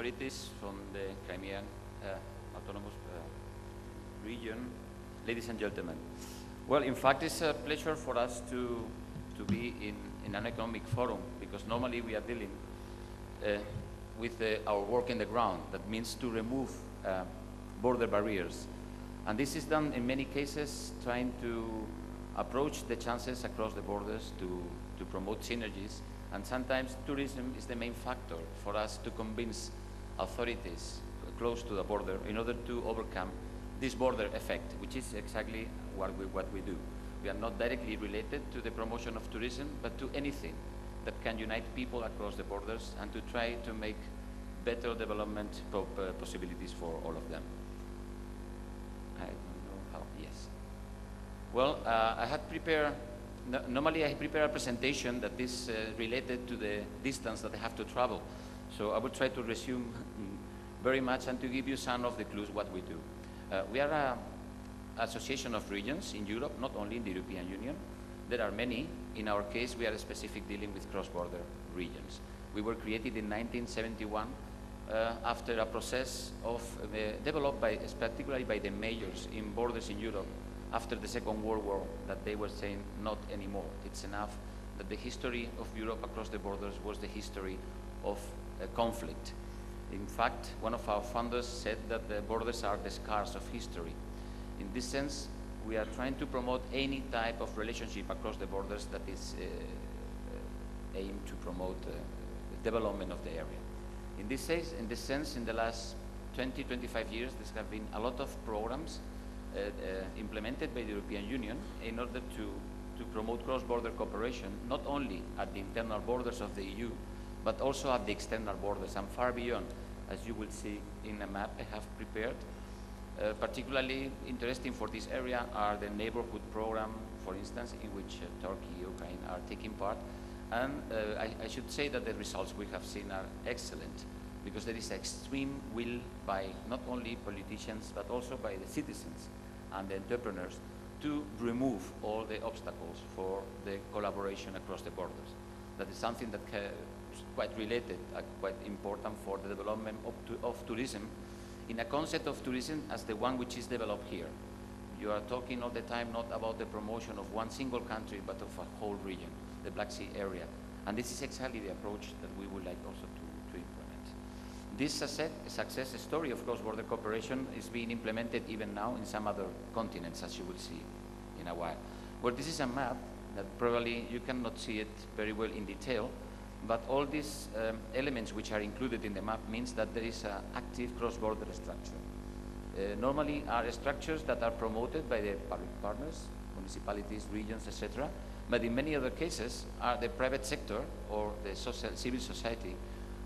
authorities from the Crimean Autonomous Region, ladies and gentlemen. Well, in fact, it's a pleasure for us to be in an economic forum, because normally we are dealing with our work in the ground. That means to remove border barriers. And this is done in many cases trying to approach the chances across the borders to promote synergies. And sometimes tourism is the main factor for us to convince authorities close to the border in order to overcome this border effect, which is exactly what we do. We are not directly related to the promotion of tourism, but to anything that can unite people across the borders and to try to make better development possibilities for all of them. I don't know how, yes. Well, I had prepared, normally I prepare a presentation that is related to the distance that I have to travel. So I will try to resume very much and to give you some of the clues what we do. We are an association of regions in Europe, not only in the European Union. There are many. In our case, we are specific dealing with cross-border regions. We were created in 1971 after a process of developed particularly by the mayors in borders in Europe after the Second World War, that they were saying not anymore. It's enough that the history of Europe across the borders was the history of conflict. In fact, one of our founders said that the borders are the scars of history. In this sense, we are trying to promote any type of relationship across the borders that is aimed to promote the development of the area. In this sense, in the last 20-25 years, there have been a lot of programs implemented by the European Union in order to promote cross-border cooperation, not only at the internal borders of the EU, but also at the external borders and far beyond, as you will see in a map I have prepared. Particularly interesting for this area are the neighborhood program, for instance, in which Turkey, Ukraine are taking part. And I should say that the results we have seen are excellent, because there is extreme will by not only politicians, but also by the citizens and the entrepreneurs to remove all the obstacles for the collaboration across the borders. That is something that is quite related, quite important for the development of tourism, in a concept of tourism as the one which is developed here. You are talking all the time not about the promotion of one single country, but of a whole region, the Black Sea area. And this is exactly the approach that we would like also to implement. This success story of cross-border cooperation is being implemented even now in some other continents, as you will see in a while. Well, this is a map that probably you cannot see it very well in detail, but all these elements which are included in the map means that there is an active cross-border structure. Normally are structures that are promoted by the public partners, municipalities, regions, etc. But in many other cases are the private sector or the civil society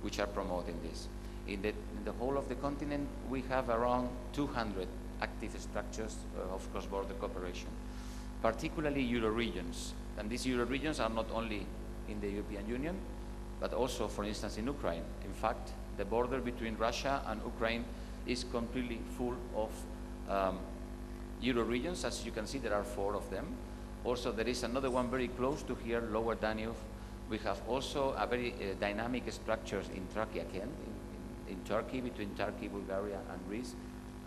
which are promoting this. In the whole of the continent, we have around 200 active structures of cross-border cooperation, particularly Euro regions. And these Euro regions are not only in the European Union, but also, for instance, in Ukraine. In fact, the border between Russia and Ukraine is completely full of Euro regions. As you can see, there are 4 of them. Also, there is another one very close to here, Lower Danube. We have also a very dynamic structures in Turkey again, in Turkey, between Turkey, Bulgaria, and Greece,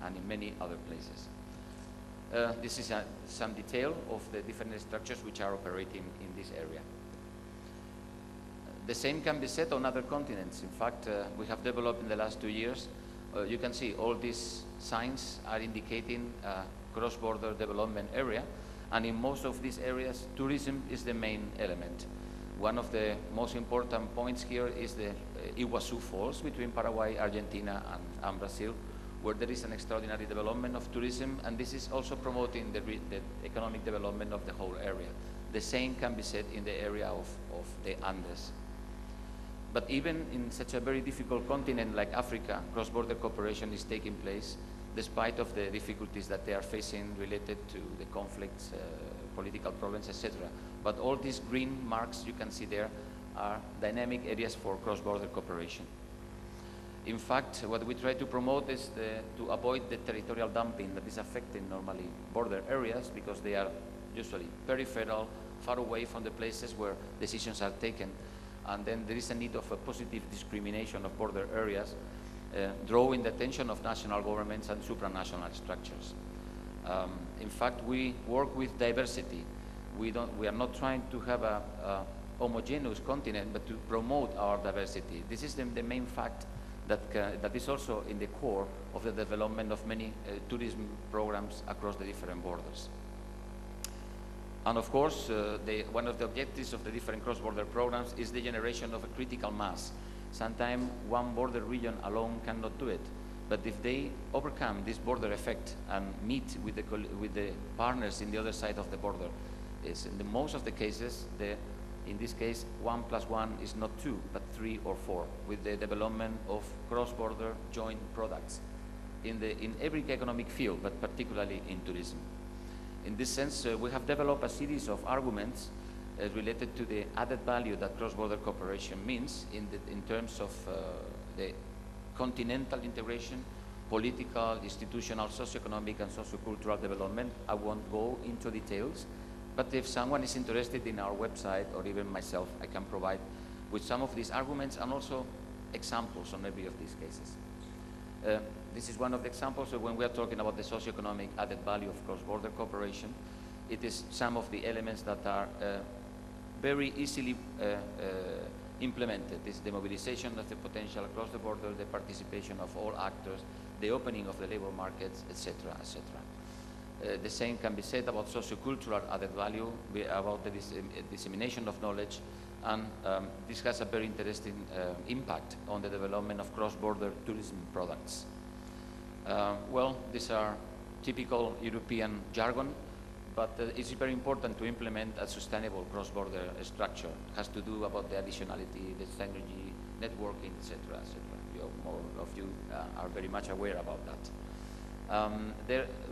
and in many other places. This is some detail of the different structures which are operating in this area. The same can be said on other continents. In fact, we have developed in the last 2 years. You can see all these signs are indicating a cross-border development area, and in most of these areas, tourism is the main element. One of the most important points here is the Iguazu Falls between Paraguay, Argentina, and Brazil, where there is an extraordinary development of tourism, and this is also promoting the economic development of the whole area. The same can be said in the area of the Andes. But even in such a very difficult continent like Africa, cross-border cooperation is taking place despite of the difficulties that they are facing related to the conflicts, political problems, etc. But all these green marks you can see there are dynamic areas for cross-border cooperation. In fact, what we try to promote is to avoid the territorial dumping that is affecting normally border areas, because they are usually peripheral, far away from the places where decisions are taken. And then there is a need of a positive discrimination of border areas drawing the attention of national governments and supranational structures. In fact, we work with diversity. We are not trying to have a homogeneous continent, but to promote our diversity. This is the main fact that is also in the core of the development of many tourism programs across the different borders. And of course, one of the objectives of the different cross-border programs is the generation of a critical mass. Sometimes one border region alone cannot do it, but if they overcome this border effect and meet with the partners in the other side of the border, in most of the cases, in this case, 1 + 1 is not 2, but 3 or 4, with the development of cross-border joint products in every economic field, but particularly in tourism. In this sense, we have developed a series of arguments related to the added value that cross-border cooperation means in terms of the continental integration, political, institutional, socioeconomic, and sociocultural development. I won't go into details, but if someone is interested in our website, or even myself, I can provide with some of these arguments and also examples on every of these cases. This is one of the examples of when we are talking about the socioeconomic added value of cross-border cooperation. It is some of the elements that are very easily implemented. It's the mobilization of the potential across the border, the participation of all actors, the opening of the labor markets, etc., etc. The same can be said about sociocultural added value, about the dissemination of knowledge, and this has a very interesting impact on the development of cross-border tourism products. Well, these are typical European jargon, but it's very important to implement a sustainable cross-border structure. It has to do about the additionality, the synergy, networking, etc., etc. More of you are very much aware about that.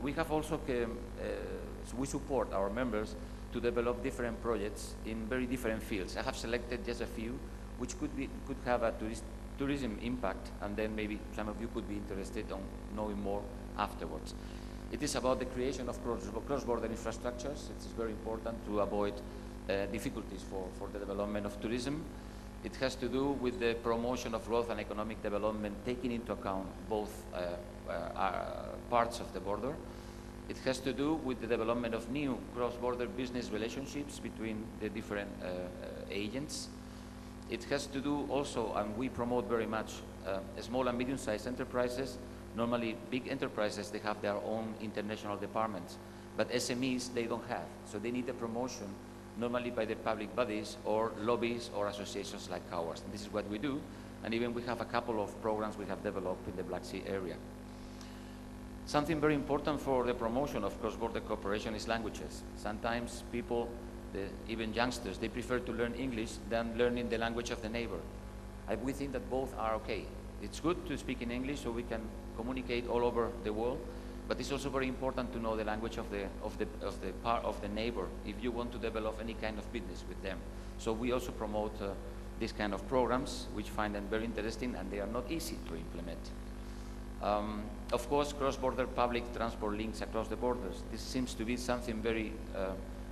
We have also, we support our members to develop different projects in very different fields. I have selected just a few, which could have a tourism impact, and then maybe some of you could be interested in knowing more afterwards. It is about the creation of cross-border infrastructures. It is very important to avoid difficulties for the development of tourism. It has to do with the promotion of growth and economic development, taking into account both parts of the border. It has to do with the development of new cross-border business relationships between the different agents. It has to do also, and we promote very much, small and medium-sized enterprises. Normally, big enterprises, they have their own international departments, but SMEs, they don't have. So they need a promotion, normally by the public bodies or lobbies or associations like ours. And this is what we do, and even we have a couple of programs we have developed in the Black Sea area. Something very important for the promotion of cross-border cooperation is languages. Sometimes people, even youngsters, they prefer to learn English than learning the language of the neighbor. We think that both are okay. It's good to speak in English so we can communicate all over the world, but it's also very important to know the language of the neighbor if you want to develop any kind of business with them. So we also promote these kind of programs, which find them very interesting, and they are not easy to implement. Of course, cross-border public transport links across the borders. This seems to be something very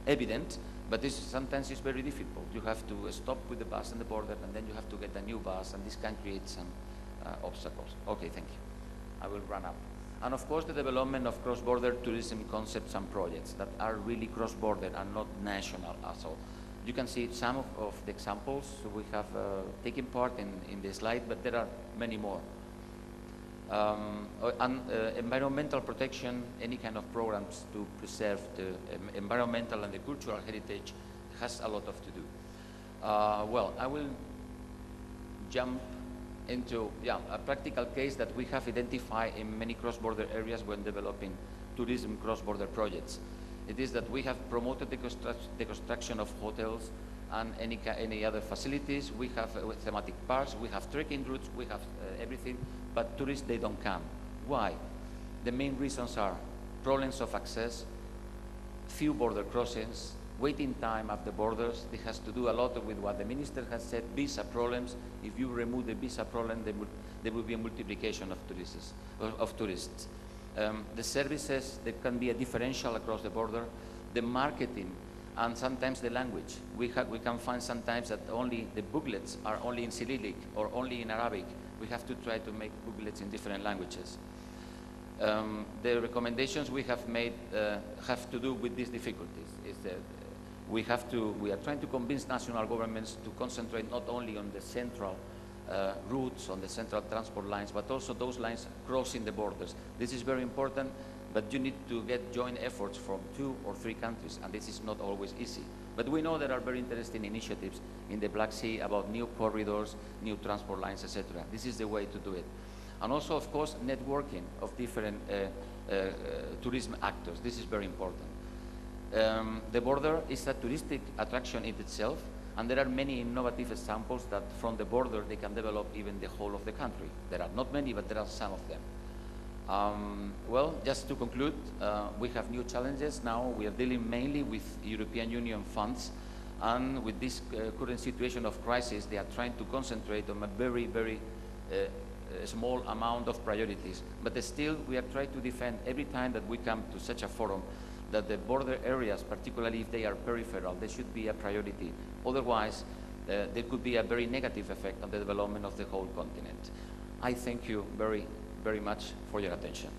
evident, but this sometimes is very difficult. You have to stop with the bus on the border, and then you have to get a new bus, and this can create some obstacles. Okay, thank you. I will run up. And of course, the development of cross-border tourism concepts and projects that are really cross-border and not national at all. You can see some of the examples we have taken part in the slide, but there are many more. Environmental protection, any kind of programs to preserve the environmental and the cultural heritage has a lot to do. Well, I will jump into a practical case that we have identified in many cross-border areas when developing tourism cross-border projects. It is that we have promoted the construction of hotels and any other facilities. We have thematic parks, we have trekking routes, we have everything, but tourists, they don't come. Why? The main reasons are problems of access, few border crossings, waiting time at the borders. It has to do a lot with what the minister has said, visa problems. If you remove the visa problem, there will be a multiplication of tourists. The services, there can be a differential across the border, the marketing, and sometimes the language. We can find sometimes that only the booklets are only in Cyrillic or only in Arabic, we have to try to make booklets in different languages. The recommendations we have made have to do with these difficulties. Is that we are trying to convince national governments to concentrate not only on the central routes, on the central transport lines, but also those lines crossing the borders. This is very important, but you need to get joint efforts from 2 or 3 countries, and this is not always easy. But we know there are very interesting initiatives in the Black Sea about new corridors, new transport lines, etc. This is the way to do it. And also, of course, networking of different tourism actors. This is very important. The border is a touristic attraction in itself, and there are many innovative examples that from the border they can develop even the whole of the country. There are not many, but there are some of them. Well, just to conclude, we have new challenges now. We are dealing mainly with European Union funds, and with this current situation of crisis, they are trying to concentrate on a very, very small amount of priorities. But still, we are trying to defend every time that we come to such a forum that the border areas, particularly if they are peripheral, they should be a priority. Otherwise, there could be a very negative effect on the development of the whole continent. I thank you very, very much for your attention.